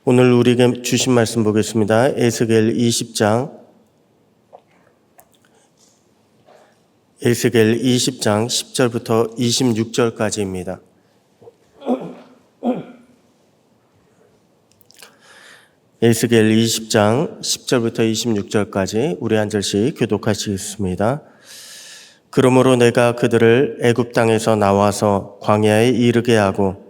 오늘 우리에게 주신 말씀 보겠습니다. 에스겔 20장 10절부터 26절까지입니다. 에스겔 20장 10절부터 26절까지 우리 한 절씩 교독하시겠습니다. 그러므로 내가 그들을 애굽 땅에서 나와서 광야에 이르게 하고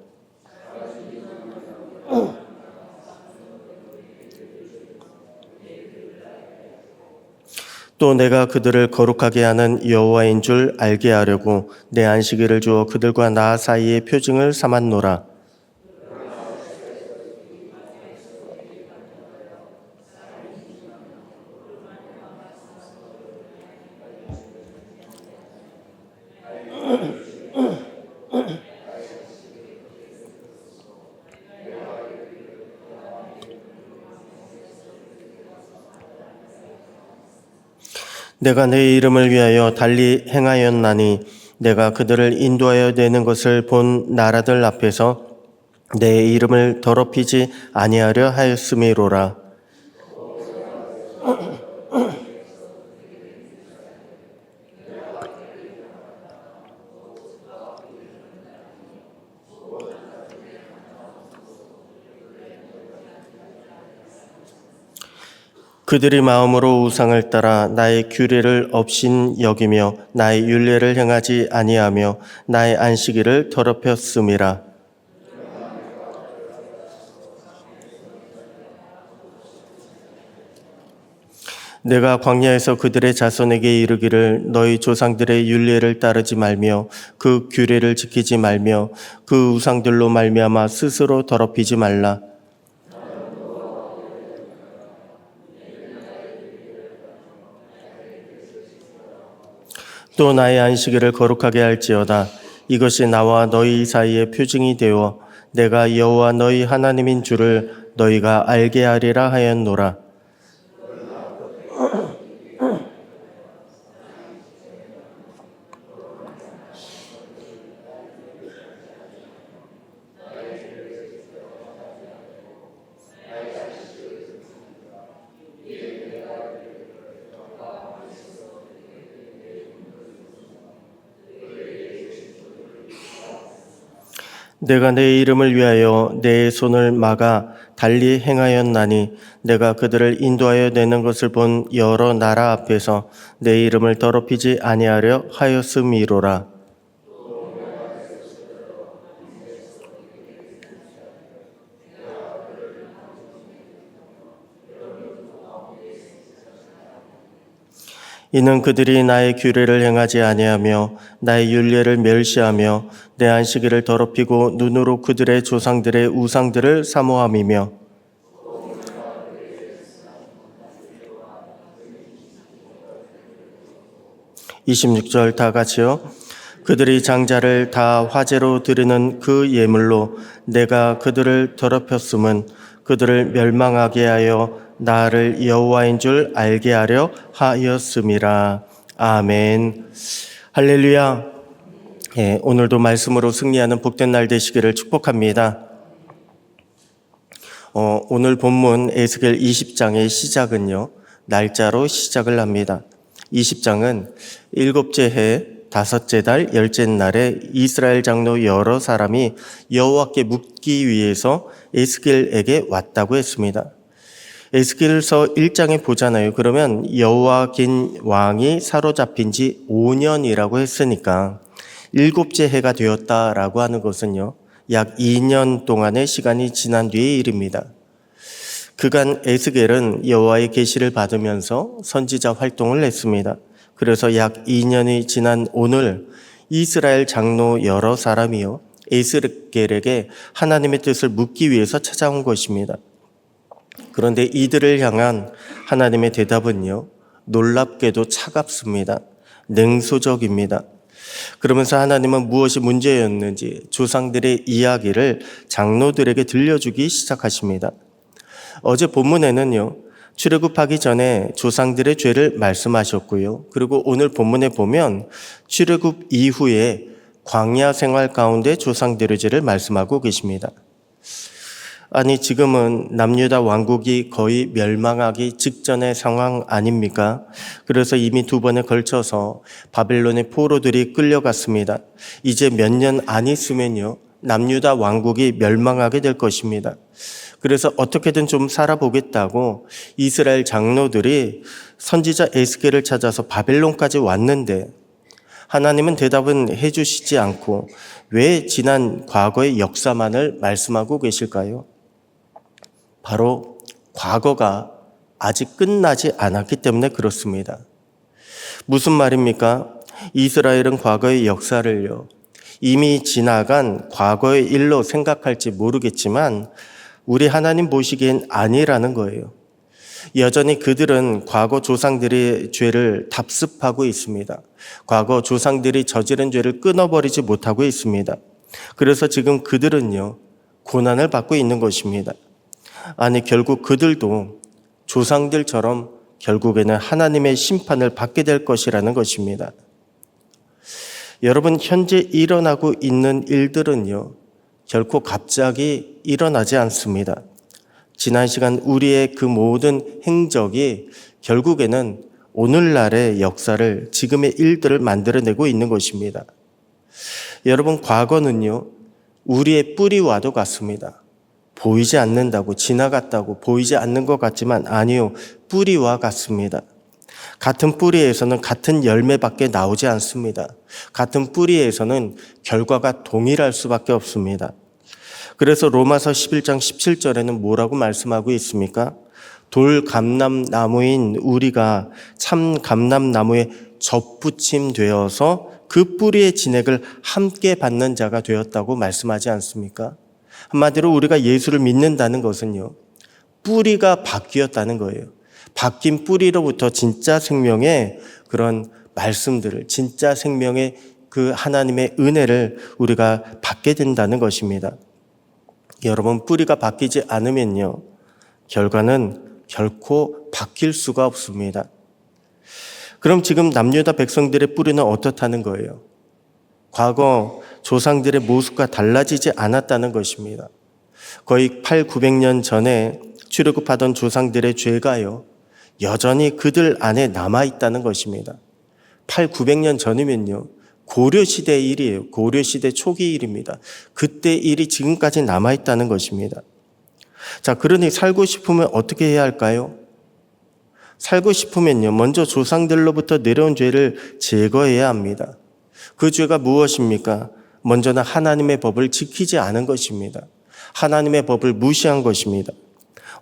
또 내가 그들을 거룩하게 하는 여호와인 줄 알게 하려고 내 안식일을 주어 그들과 나 사이의 표징을 삼았노라. 내가 내 이름을 위하여 달리 행하였나니 내가 그들을 인도하여 내는 것을 본 나라들 앞에서 내 이름을 더럽히지 아니하려 하였음이로라. 그들이 마음으로 우상을 따라 나의 규례를 업신 여기며 나의 율례를 행하지 아니하며 나의 안식일을 더럽혔음이라. 내가 광야에서 그들의 자손에게 이르기를 너희 조상들의 율례를 따르지 말며 그 규례를 지키지 말며 그 우상들로 말미암아 스스로 더럽히지 말라. 또 나의 안식일을 거룩하게 할지어다. 이것이 나와 너희 사이의 표징이 되어 내가 여호와 너희 하나님인 줄을 너희가 알게 하리라 하였노라. 내가 내 이름을 위하여 내 손을 막아 달리 행하였나니 내가 그들을 인도하여 내는 것을 본 여러 나라 앞에서 내 이름을 더럽히지 아니하려 하였음이로라. 이는 그들이 나의 규례를 행하지 아니하며 나의 율례를 멸시하며 내 안식일을 더럽히고 눈으로 그들의 조상들의 우상들을 사모함이며 26절 다 같이요. 그들이 장자를 다 화제로 드리는 그 예물로 내가 그들을 더럽혔음은 그들을 멸망하게 하여 나를 여호와인 줄 알게 하려 하였음이라. 아멘. 할렐루야. 오늘도 말씀으로 승리하는 복된 날 되시기를 축복합니다. 오늘 본문 에스겔 20장의 시작은요, 날짜로 시작을 합니다. 20장은 7째 해 5째 달 10째 날에 이스라엘 장로 여러 사람이 여호와께 묻기 위해서 에스겔에게 왔다고 했습니다. 에스겔서 1장에 보잖아요. 그러면 여호야긴 왕이 사로잡힌 지 5년이라고 했으니까 7째 해가 되었다라고 하는 것은요, 약 2년 동안의 시간이 지난 뒤의 일입니다. 그간 에스겔은 여호와의 계시를 받으면서 선지자 활동을 했습니다. 그래서 약 2년이 지난 오늘 이스라엘 장로 여러 사람이요, 에스겔에게 하나님의 뜻을 묻기 위해서 찾아온 것입니다. 그런데 이들을 향한 하나님의 대답은요, 놀랍게도 차갑습니다. 냉소적입니다. 그러면서 하나님은 무엇이 문제였는지 조상들의 이야기를 장로들에게 들려주기 시작하십니다. 어제 본문에는요, 출애굽하기 전에 조상들의 죄를 말씀하셨고요. 그리고 오늘 본문에 보면 출애굽 이후에 광야 생활 가운데 조상들의 죄를 말씀하고 계십니다. 아니, 지금은 남유다 왕국이 거의 멸망하기 직전의 상황 아닙니까? 그래서 이미 두 번에 걸쳐서 바벨론의 포로들이 끌려갔습니다. 이제 몇 년 안 있으면요, 남유다 왕국이 멸망하게 될 것입니다. 그래서 어떻게든 좀 살아보겠다고 이스라엘 장로들이 선지자 에스겔을 찾아서 바벨론까지 왔는데 하나님은 대답은 해주시지 않고 왜 지난 과거의 역사만을 말씀하고 계실까요? 바로 과거가 아직 끝나지 않았기 때문에 그렇습니다. 무슨 말입니까? 이스라엘은 과거의 역사를요, 이미 지나간 과거의 일로 생각할지 모르겠지만 우리 하나님 보시기엔 아니라는 거예요. 여전히 그들은 과거 조상들의 죄를 답습하고 있습니다. 과거 조상들이 저지른 죄를 끊어버리지 못하고 있습니다. 그래서 지금 그들은요, 고난을 받고 있는 것입니다. 아니, 결국 그들도 조상들처럼 결국에는 하나님의 심판을 받게 될 것이라는 것입니다. 여러분, 현재 일어나고 있는 일들은요, 결코 갑자기 일어나지 않습니다. 지난 시간 우리의 그 모든 행적이 결국에는 오늘날의 역사를, 지금의 일들을 만들어내고 있는 것입니다. 여러분, 과거는요, 우리의 뿌리와도 같습니다. 보이지 않는다고, 지나갔다고, 보이지 않는 것 같지만 아니요, 뿌리와 같습니다. 같은 뿌리에서는 같은 열매밖에 나오지 않습니다. 같은 뿌리에서는 결과가 동일할 수밖에 없습니다. 그래서 로마서 11장 17절에는 뭐라고 말씀하고 있습니까? 돌 감람나무인 우리가 참 감람나무에 접붙임 되어서 그 뿌리의 진액을 함께 받는 자가 되었다고 말씀하지 않습니까? 한마디로 우리가 예수를 믿는다는 것은요, 뿌리가 바뀌었다는 거예요. 바뀐 뿌리로부터 진짜 생명의 그런 말씀들을, 진짜 생명의 그 하나님의 은혜를 우리가 받게 된다는 것입니다. 여러분, 뿌리가 바뀌지 않으면요, 결과는 결코 바뀔 수가 없습니다. 그럼 지금 남유다 백성들의 뿌리는 어떻다는 거예요? 과거 조상들의 모습과 달라지지 않았다는 것입니다. 거의 800~900년 전에 출애굽하던 조상들의 죄가요, 여전히 그들 안에 남아있다는 것입니다. 800~900년 전이면요, 고려시대의 일이에요. 고려시대 초기 일입니다. 그때 일이 지금까지 남아있다는 것입니다. 자, 그러니 살고 싶으면 어떻게 해야 할까요? 살고 싶으면요, 먼저 조상들로부터 내려온 죄를 제거해야 합니다. 그 죄가 무엇입니까? 먼저는 하나님의 법을 지키지 않은 것입니다. 하나님의 법을 무시한 것입니다.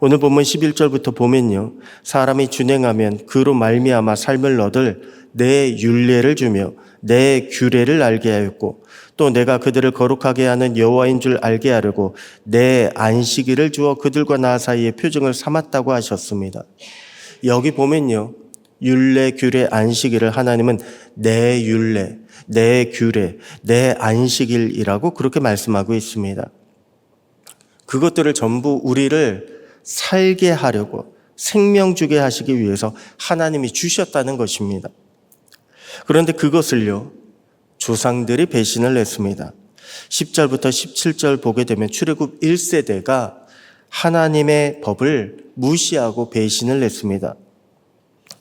오늘 본문 11절부터 보면요, 사람이 준행하면 그로 말미암아 삶을 얻을 내 율례를 주며 내 규례를 알게 하였고 또 내가 그들을 거룩하게 하는 여호와인 줄 알게 하려고 내 안식일을 주어 그들과 나 사이에 표징을 삼았다고 하셨습니다. 여기 보면요, 율례, 규례, 안식일을 하나님은 내 율례, 내 규례, 내 안식일이라고 그렇게 말씀하고 있습니다. 그것들을 전부 우리를 살게 하려고, 생명 주게 하시기 위해서 하나님이 주셨다는 것입니다. 그런데 그것을요, 조상들이 배신을 했습니다. 10절부터 17절 보게 되면 출애굽 1세대가 하나님의 법을 무시하고 배신을 했습니다.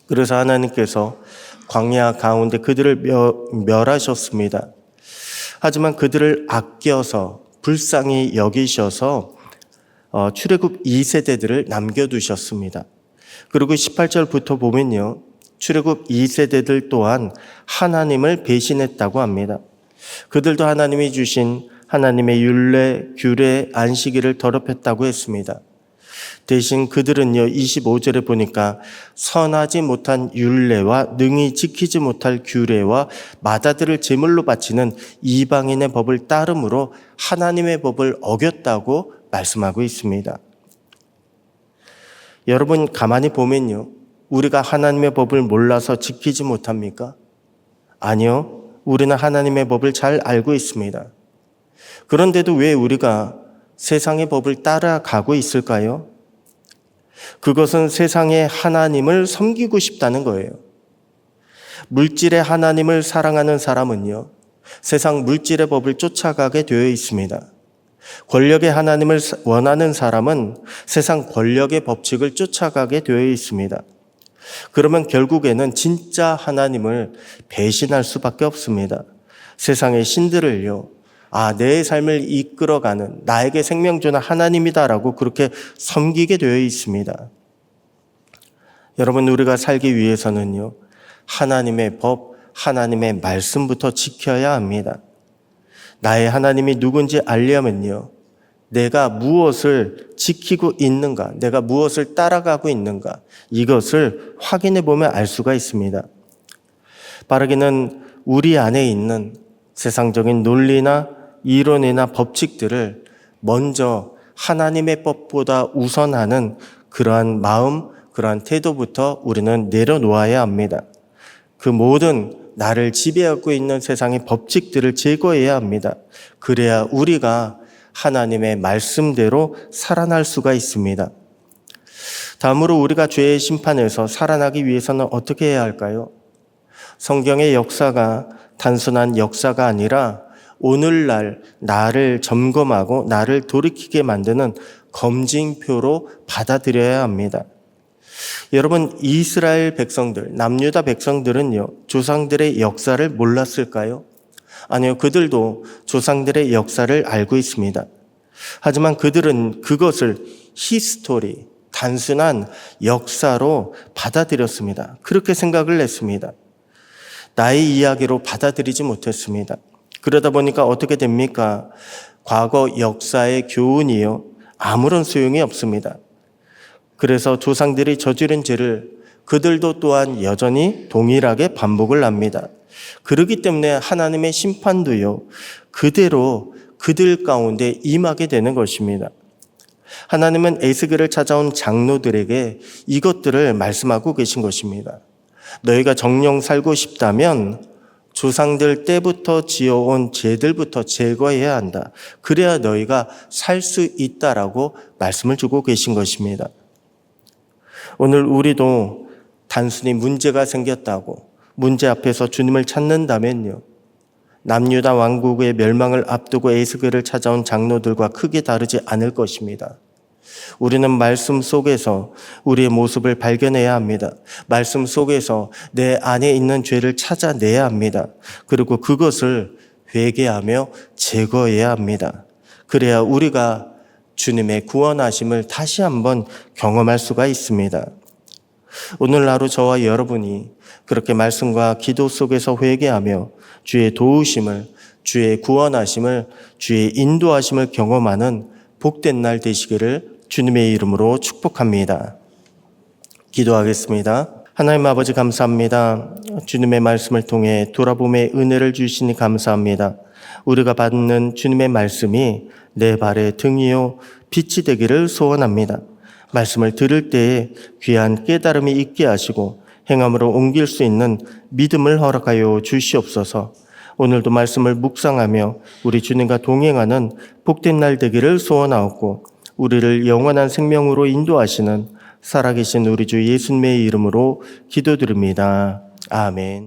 그래서 하나님께서 광야 가운데 그들을 멸하셨습니다. 하지만 그들을 아껴서 불쌍히 여기셔서 출애굽 2세대들을 남겨두셨습니다. 그리고 18절부터 보면요, 출애굽 2세대들 또한 하나님을 배신했다고 합니다. 그들도 하나님이 주신 하나님의 율례, 규례, 안식일을 더럽혔다고 했습니다. 대신 그들은요, 25절에 보니까 선하지 못한 율례와 능히 지키지 못할 규례와 마다들을 제물로 바치는 이방인의 법을 따름으로 하나님의 법을 어겼다고 말씀하고 있습니다. 여러분, 가만히 보면요, 우리가 하나님의 법을 몰라서 지키지 못합니까? 아니요, 우리는 하나님의 법을 잘 알고 있습니다. 그런데도 왜 우리가 세상의 법을 따라가고 있을까요? 그것은 세상의 하나님을 섬기고 싶다는 거예요. 물질의 하나님을 사랑하는 사람은요, 세상 물질의 법을 쫓아가게 되어 있습니다. 권력의 하나님을 원하는 사람은 세상 권력의 법칙을 쫓아가게 되어 있습니다. 그러면 결국에는 진짜 하나님을 배신할 수밖에 없습니다. 세상의 신들을요, 내 삶을 이끌어가는 나에게 생명 주는 하나님이다라고 그렇게 섬기게 되어 있습니다. 여러분, 우리가 살기 위해서는요, 하나님의 법, 하나님의 말씀부터 지켜야 합니다. 나의 하나님이 누군지 알려면요, 내가 무엇을 지키고 있는가, 내가 무엇을 따라가고 있는가, 이것을 확인해 보면 알 수가 있습니다. 바르기는 우리 안에 있는 세상적인 논리나 이론이나 법칙들을 먼저 하나님의 법보다 우선하는 그러한 마음, 그러한 태도부터 우리는 내려놓아야 합니다. 그 모든 나를 지배하고 있는 세상의 법칙들을 제거해야 합니다. 그래야 우리가 하나님의 말씀대로 살아날 수가 있습니다. 다음으로 우리가 죄의 심판에서 살아나기 위해서는 어떻게 해야 할까요? 성경의 역사가 단순한 역사가 아니라 오늘날 나를 점검하고 나를 돌이키게 만드는 검증표로 받아들여야 합니다. 여러분, 이스라엘 백성들, 남유다 백성들은요, 조상들의 역사를 몰랐을까요? 아니요, 그들도 조상들의 역사를 알고 있습니다. 하지만 그들은 그것을 히스토리, 단순한 역사로 받아들였습니다. 그렇게 생각을 했습니다. 나의 이야기로 받아들이지 못했습니다. 그러다 보니까 어떻게 됩니까? 과거 역사의 교훈이요, 아무런 소용이 없습니다. 그래서 조상들이 저지른 죄를 그들도 또한 여전히 동일하게 반복을 합니다. 그렇기 때문에 하나님의 심판도요, 그대로 그들 가운데 임하게 되는 것입니다. 하나님은 에스겔을 찾아온 장로들에게 이것들을 말씀하고 계신 것입니다. 너희가 정령 살고 싶다면 조상들 때부터 지어온 죄들부터 제거해야 한다. 그래야 너희가 살 수 있다라고 말씀을 주고 계신 것입니다. 오늘 우리도 단순히 문제가 생겼다고 문제 앞에서 주님을 찾는다면요, 남유다 왕국의 멸망을 앞두고 에스겔을 찾아온 장로들과 크게 다르지 않을 것입니다. 우리는 말씀 속에서 우리의 모습을 발견해야 합니다. 말씀 속에서 내 안에 있는 죄를 찾아내야 합니다. 그리고 그것을 회개하며 제거해야 합니다. 그래야 우리가 주님의 구원하심을 다시 한번 경험할 수가 있습니다. 오늘 하루 저와 여러분이 그렇게 말씀과 기도 속에서 회개하며 주의 도우심을, 주의 구원하심을, 주의 인도하심을 경험하는 복된 날 되시기를 주님의 이름으로 축복합니다. 기도하겠습니다. 하나님 아버지, 감사합니다. 주님의 말씀을 통해 돌아봄의 은혜를 주시니 감사합니다. 우리가 받는 주님의 말씀이 내 발의 등이요 빛이 되기를 소원합니다. 말씀을 들을 때에 귀한 깨달음이 있게 하시고 행함으로 옮길 수 있는 믿음을 허락하여 주시옵소서. 오늘도 말씀을 묵상하며 우리 주님과 동행하는 복된 날 되기를 소원하옵고, 우리를 영원한 생명으로 인도하시는 살아계신 우리 주 예수님의 이름으로 기도드립니다. 아멘.